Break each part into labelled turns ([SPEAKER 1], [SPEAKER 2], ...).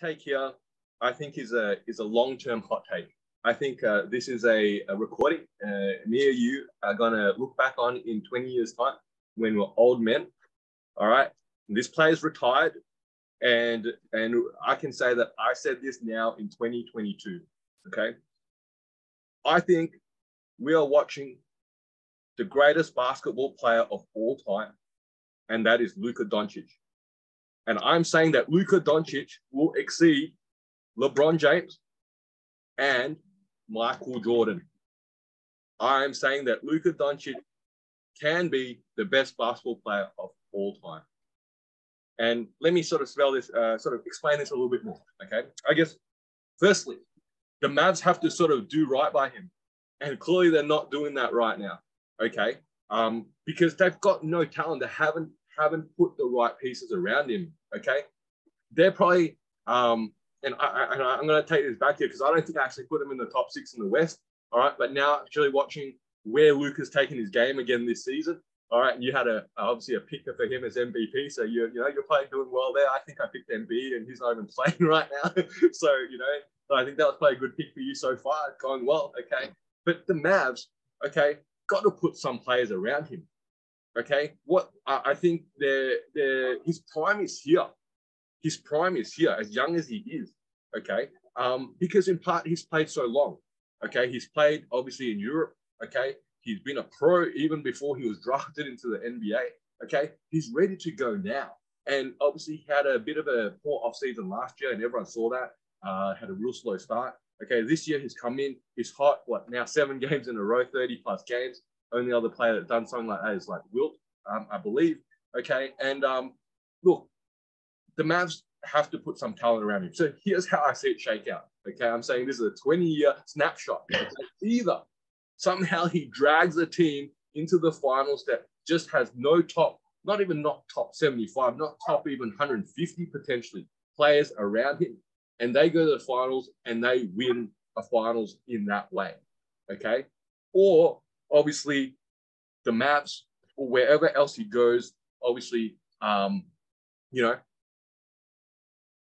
[SPEAKER 1] take here, I think, is a long-term hot take. I think this is a recording. Me or you are going to look back on in 20 years' time when we're old men. All right. This player's retired. And I can say that I said this now in 2022. Okay. I think we are watching the greatest basketball player of all time, and that is Luka Doncic. And I'm saying that Luka Doncic will exceed LeBron James and Michael Jordan. I'm saying that Luka Doncic can be the best basketball player of all time. And let me sort of explain this a little bit more, okay? I guess, firstly, the Mavs have to sort of do right by him. And clearly they're not doing that right now, okay? Because they've got no talent. They haven't put the right pieces around him, okay? They're probably, and I'm going to take this back here because I don't think I actually put him in the top 6 in the West, all right? But now actually watching where Luka's taken his game again this season, all right, and you had obviously a picker for him as MVP, so you're probably doing well there. I think I picked Embiid, and he's not even playing right now, so I think that was probably a good pick for you so far. It's going well, okay. But the Mavs, okay, got to put some players around him, okay. What I think his prime is here. His prime is here, as young as he is, okay. Because in part he's played so long, okay. He's played obviously in Europe, okay. He's been a pro even before he was drafted into the NBA. Okay, he's ready to go now. And obviously, he had a bit of a poor offseason last year, and everyone saw that. Had a real slow start. Okay, this year he's come in. He's hot. Now 7 games in a row, 30-plus games. Only other player that's done something like that is like Wilt, I believe. Okay, and look, the Mavs have to put some talent around him. So here's how I see it shake out. Okay, I'm saying this is a 20-year snapshot. Okay? Either somehow he drags a team into the finals that just has no top, not top 75, not top even 150 potentially players around him. And they go to the finals and they win a finals in that way. Okay. Or obviously the Mavs or wherever else he goes, obviously,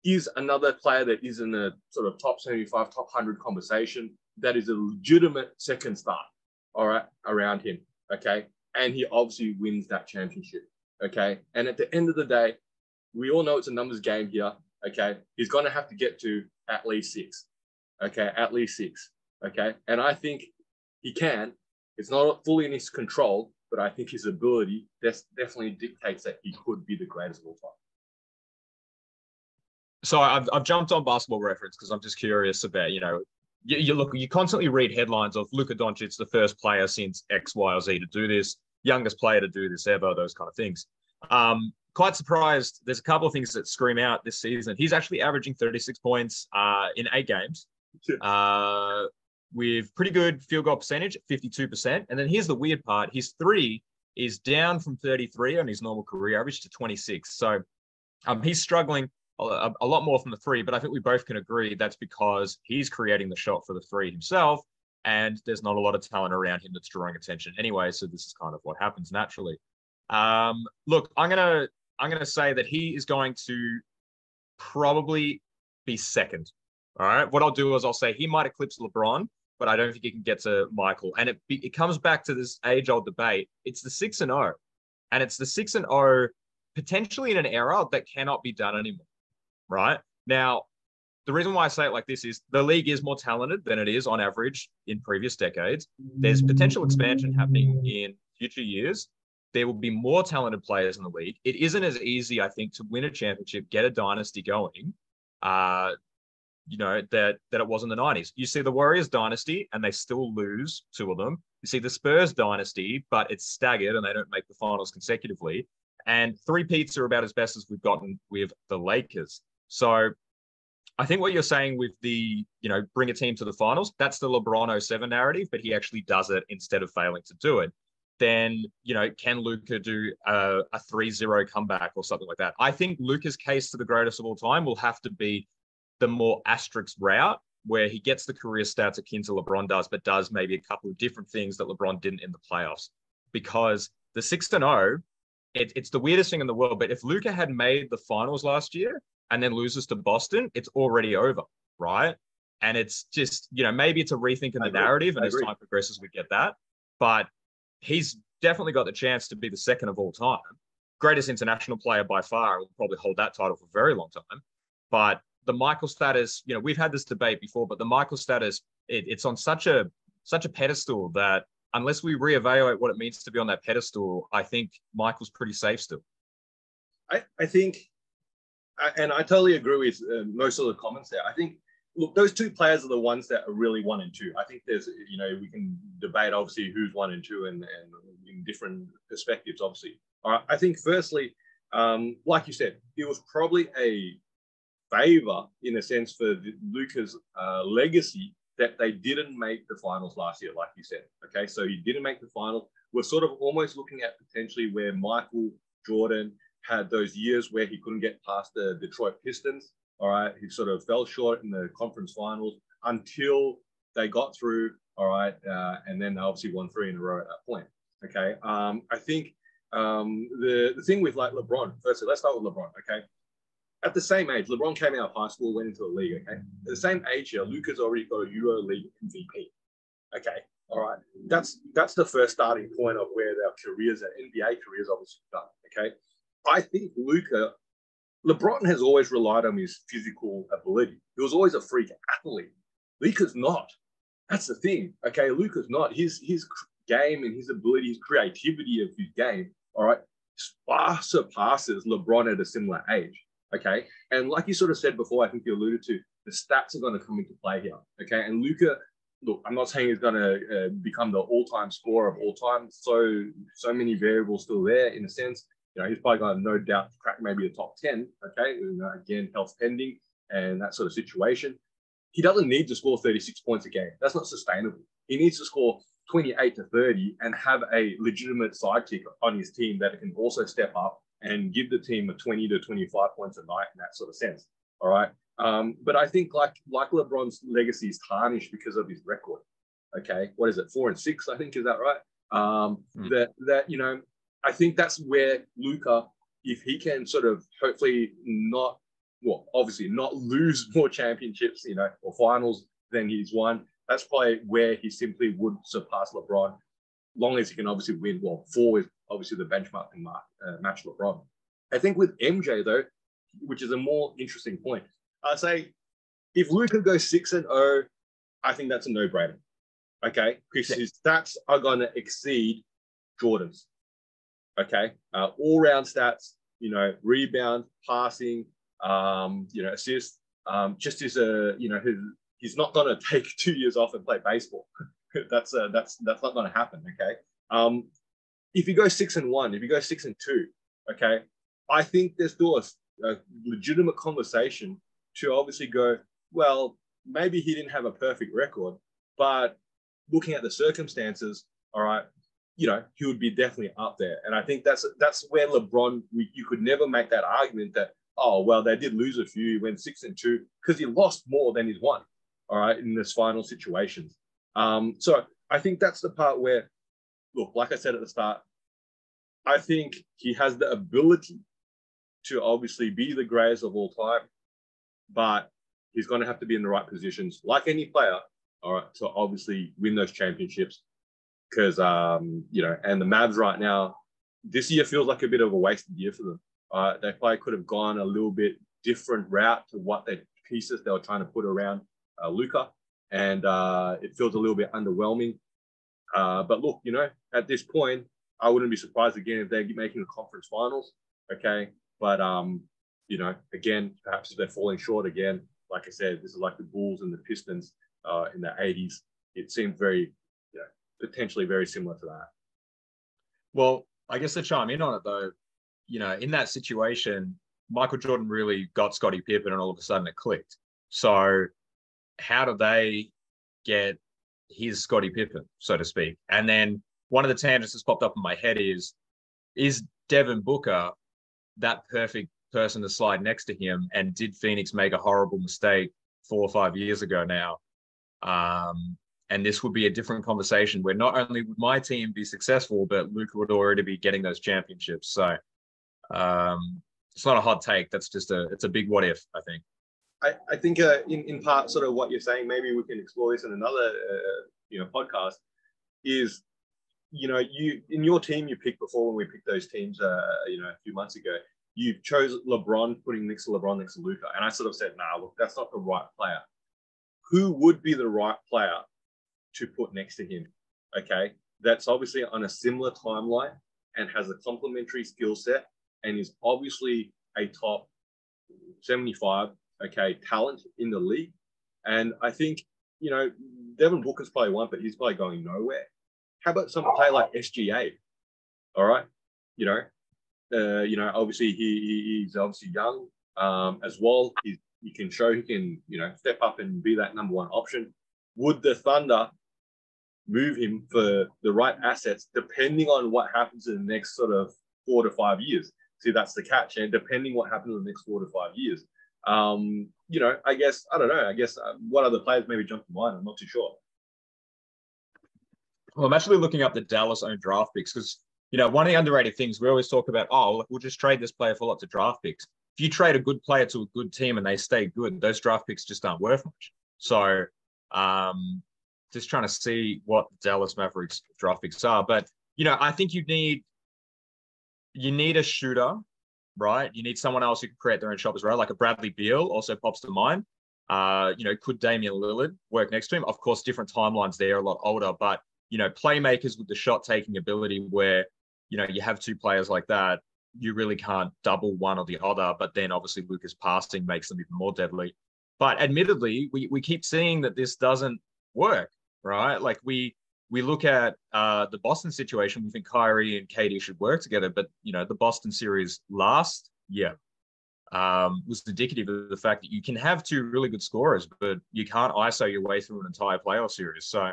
[SPEAKER 1] is another player that is in the sort of top 75, top 100 conversation. That is a legitimate second start, all right, around him, okay? And he obviously wins that championship, okay? And at the end of the day, we all know it's a numbers game here, okay? He's going to have to get to at least 6, okay? At least 6, okay? And I think he can. It's not fully in his control, but I think his ability definitely dictates that he could be the greatest of all time.
[SPEAKER 2] So I've jumped on Basketball Reference because I'm just curious about, you constantly read headlines of Luka Doncic, the first player since X, Y, or Z to do this, youngest player to do this ever, those kind of things. Quite surprised. There's a couple of things that scream out this season. He's actually averaging 36 points in 8 games with pretty good field goal percentage, 52%. And then here's the weird part. His 3 is down from 33 on his normal career average to 26. So he's struggling a lot more from the 3, but I think we both can agree that's because he's creating the shot for the 3 himself, and there's not a lot of talent around him that's drawing attention anyway. So this is kind of what happens naturally. Look, I'm gonna say that he is going to probably be second. All right. What I'll do is I'll say he might eclipse LeBron, but I don't think he can get to Michael. And it comes back to this age-old debate. It's the 6-0, and it's the 6-0 potentially in an era that cannot be done anymore. Right now, the reason why I say it like this is the league is more talented than it is on average in previous decades. There's potential expansion happening in future years. There will be more talented players in the league. It isn't as easy, I think, to win a championship, get a dynasty going, that it was in the 90s. You see the Warriors dynasty and they still lose 2 of them. You see the Spurs dynasty, but it's staggered and they don't make the finals consecutively. And 3-peats are about as best as we've gotten with the Lakers. So I think what you're saying with the, bring a team to the finals, that's the LeBron 07 narrative, but he actually does it instead of failing to do it. Then, can Luka do a 3-0 comeback or something like that? I think Luka's case to the greatest of all time will have to be the more asterisk route where he gets the career stats akin to LeBron does, but does maybe a couple of different things that LeBron didn't in the playoffs. Because the 6-0, it's the weirdest thing in the world, but if Luka had made the finals last year, and then loses to Boston, it's already over, right? And it's just, maybe it's a rethink in the narrative, and as time progresses, we get that. But he's definitely got the chance to be the second of all time. Greatest international player by far. Will probably hold that title for a very long time. But the Michael status, we've had this debate before, but the Michael status, it's on such a pedestal that unless we reevaluate what it means to be on that pedestal, I think Michael's pretty safe still.
[SPEAKER 1] I think, and I totally agree with most of the comments there. I think, look, those two players are the ones that are really 1 and 2. I think there's, we can debate obviously who's 1 and 2 and in different perspectives, obviously. All right. I think firstly, like you said, it was probably a favor in a sense for Luka's legacy that they didn't make the finals last year, like you said. Okay, so he didn't make the finals. We're sort of almost looking at potentially where Michael Jordan had those years where he couldn't get past the Detroit Pistons. All right, he sort of fell short in the conference finals until they got through. All right, and then they obviously won 3 in a row at that point. Okay, I think the thing with like LeBron. Firstly, let's start with LeBron. Okay, at the same age, LeBron came out of high school, went into the league. Okay, at the same age here, Luka's already got a Euro League MVP. Okay, all right, that's the first starting point of where their careers, their NBA careers, obviously done. Okay, I think LeBron has always relied on his physical ability. He was always a freak athlete. Luka's not. That's the thing. Okay, Luka's not. His game and his ability, his creativity of his game, all right, far surpasses LeBron at a similar age. Okay, and like you sort of said before, I think you alluded to, the stats are going to come into play here. Okay, and Luka, look, I'm not saying he's going to become the all-time scorer of all time. So many variables still there in a sense. He's probably got no doubt to crack maybe the top 10. Okay, again, health pending and that sort of situation. He doesn't need to score 36 points a game. That's not sustainable. He needs to score 28 to 30 and have a legitimate sidekick on his team that can also step up and give the team a 20 to 25 points a night in that sort of sense. All right. But I think like LeBron's legacy is tarnished because of his record. Okay. What is it? 4 and 6, I think. Is that right? That I think that's where Luka, if he can sort of hopefully obviously not lose more championships, or finals than he's won, that's probably where he simply would surpass LeBron, long as he can obviously win. 4 is obviously the benchmark and match LeBron. I think with MJ, though, which is a more interesting point, I'd say if Luka goes 6 and 0, I think that's a no-brainer. Okay? Because his stats are going to exceed Jordan's. Okay? All-round stats, rebound, passing, assist, just as he's not going to take 2 years off and play baseball. that's not going to happen. Okay. If you go 6 and 1, if you go 6 and 2, okay, I think there's still a legitimate conversation to obviously go, well, maybe he didn't have a perfect record, but looking at the circumstances, all right, he would be definitely up there. And I think that's where LeBron, you could never make that argument that, oh, well, they did lose a few, he went 6 and 2, because he lost more than he's won, all right, in this final situations. So I think that's the part where, look, like I said at the start, I think he has the ability to obviously be the greatest of all time, but he's going to have to be in the right positions, like any player, all right, to obviously win those championships. Because, and the Mavs right now, this year feels like a bit of a wasted year for them. They probably could have gone a little bit different route to what the pieces they were trying to put around Luka, and it feels a little bit underwhelming. But look, at this point, I wouldn't be surprised again if they're making the conference finals. Okay, but again, perhaps if they're falling short again, like I said, this is like the Bulls and the Pistons in the 80s. It seemed very, potentially very similar to that.
[SPEAKER 2] Well, I guess to chime in on it though, in that situation, Michael Jordan really got Scottie Pippen, and all of a sudden it clicked. So how do they get his Scottie Pippen, so to speak? And then one of the tangents that's popped up in my head is Devin Booker that perfect person to slide next to him? And did Phoenix make a horrible mistake 4 or 5 years ago now? And this would be a different conversation where not only would my team be successful, but Luka would already be getting those championships. So It's not a hot take. That's just it's a big what if, I think.
[SPEAKER 1] I think in part, sort of what you're saying, maybe we can explore this in another podcast. Is you in your team you picked before when we picked those teams, a few months ago. You chose LeBron, putting next to LeBron next to Luka, and I sort of said, "Nah, look, that's not the right player. Who would be the right player to put next to him? Okay, that's obviously on a similar timeline and has a complementary skill set and is obviously a top 75, talent in the league. And I think, Devin Booker's probably one, but he's probably going nowhere. How about some player like SGA? All right. Obviously he's obviously young as well. He can show he can, step up and be that number one option. Would the Thunder move him for the right assets, depending on what happens in the next sort of 4 to 5 years? See, that's the catch. And depending what happens in the next 4 to 5 years, I guess, I don't know. I guess what other players maybe jump to mind? I'm not too sure.
[SPEAKER 2] Well, I'm actually looking up the Dallas owned draft picks because, one of the underrated things we always talk about, we'll just trade this player for lots of draft picks. If you trade a good player to a good team and they stay good, those draft picks just aren't worth much. So just trying to see what Dallas Mavericks draft picks are. But, I think you need a shooter, right? You need someone else who can create their own shot as well, like a Bradley Beal also pops to mind. Could Damian Lillard work next to him? Of course, different timelines there, a lot older, but, playmakers with the shot-taking ability where, you have two players like that, you really can't double one or the other, but then obviously Luka's passing makes them even more deadly. But admittedly, we keep seeing that this doesn't work, right? Like we look at the Boston situation, we think Kyrie and KD should work together, but, the Boston series last year was indicative of the fact that you can have two really good scorers, but you can't ISO your way through an entire playoff series. So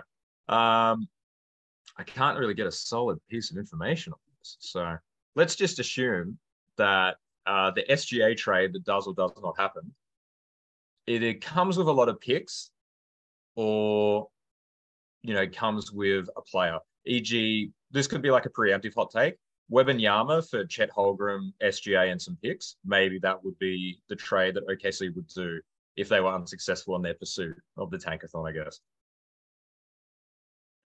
[SPEAKER 2] I can't really get a solid piece of information on this. So let's just assume that the SGA trade that does or does not happen, it comes with a lot of picks or, comes with a player. E.g., this could be like a preemptive hot take. Wembanyama for Chet Holmgren, SGA, and some picks. Maybe that would be the trade that OKC would do if they were unsuccessful in their pursuit of the tankathon, I guess.